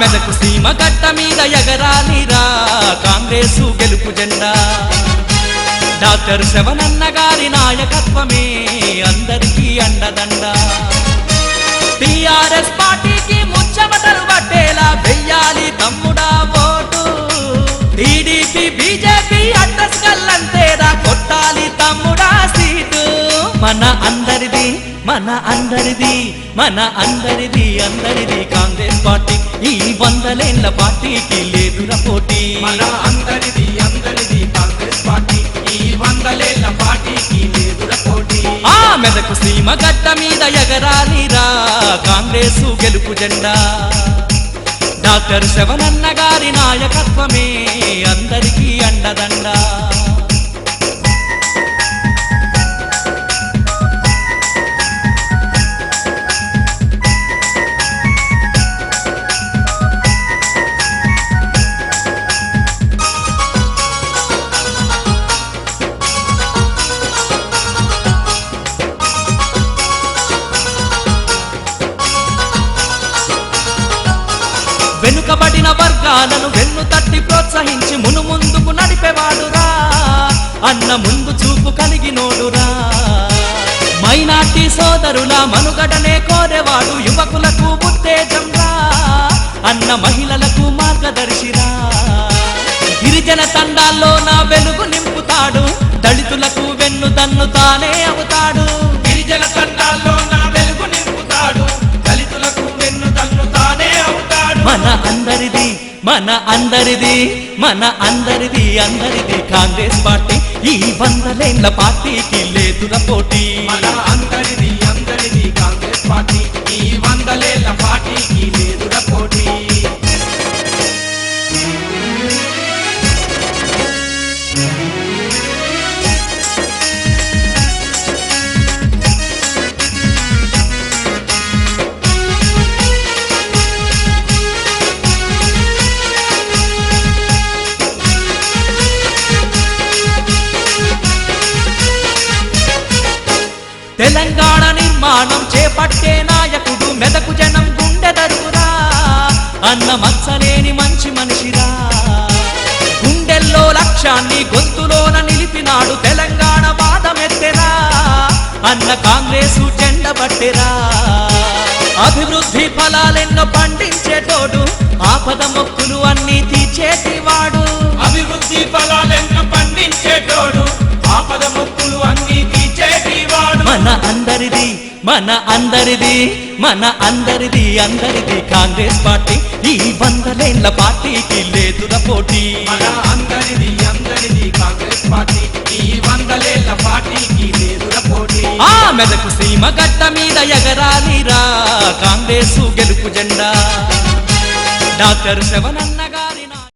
మెదకు సీమ గట్ట మీద ఎగరాలిరా కాంగ్రెసు గెలుపు జెండా డాక్టర్ శవనన్న గారి నాయకత్వమే అందరికీ అండదండ టీఆర్ఎస్ పార్టీకి ముచ్చమటలు పట్టేలా వెయ్యాలి తమ్ముడా ఓటు టీడీపీ బీజేపీ అడ్రస్ కల్లంతేరా కొట్టాలి తమ్ముడా సీటు మన అందరిది మన అందరిది మన అందరిది అందరిది కాంగ్రెస్ పార్టీ ఈ 100 ఏళ్ల పార్టీకి లేదురా పోటీ మన అందరిది అందరిది కాంగ్రెస్ పార్టీ ఈ 100 ఏళ్ల పార్టీకి లేదురా పోటీ ఆ మెదకు సీమ గట్ట మీద ఎగరాలిరా కాంగ్రెసు గెలుపు జెండా డాక్టర్ శవనన్న గారి నాయకత్వమే అందరికీ అండదండ వెనుకబడిన వర్గాలను వెన్ను తట్టి ప్రోత్సహించి ముందుకు నడిపేవాడురా అన్న ముందు చూపు కలిగినోడురా మైనార్టీ సోదరుల మనుగడనే కోరేవాడు యువకులకు ఉత్తేజంరా అన్న మహిళలకు మార్గదర్శిరా గిరిజన తండాల్లో నా వెలుగు నింపుతాడు దళితులకు వెన్ను దన్ను తానే అవుతాడు గిరిజన తండాల్లో నా వెలుగు నింపుతాడు దళితులకు వెన్ను దన్ను తానే అవుతాడు మన అందరిది మన అందరిది మన అందరిది అందరిది కాంగ్రెస్ పార్టీ ఈ 100 ఏళ్ల పార్టీకి లేదురా పోటీ మన అందరిది అందరిది కాంగ్రెస్ పార్టీ ఈ 100 ఏళ్ల పార్టీకి లేదురా పోటీ తెలంగాణ నిర్మాణం చేపట్టే నాయకుడు మెదకు జనం గుండె దరువురా అన్న మచ్చలేని మంచి మనిషిరా గుండెల్లో లక్ష్యాన్ని గొంతులోన నిలిపినాడు తెలంగాణ వాదమెత్తెరా అన్న కాంగ్రెసు జెండ పట్టెరా అభివృద్ధి ఫలాలెన్నో పండించేటోడు ఆపద మొక్కులు అన్ని తీర్చేటివాడు అభివృద్ధి ఫలాలెన్నో పండించేటోడు ఆపద మొక్కులు అన్ని తీర్చేటివాడు మన అందరిది మన అందరిది మన అందరిది అందరిది కాంగ్రెస్ పార్టీ ఈ 100 ఏళ్ల పార్టీకి లేదురా పోటీ మన అందరిది అందరిది కాంగ్రెస్ పార్టీ ఈ 100 ఏళ్ల పార్టీకి లేదురా పోటీ ఆ మెదకు సీమ గట్ట మీద ఎగరాలిరా కాంగ్రెసు గెలుపు జెండా డాక్టర్ శవనన్న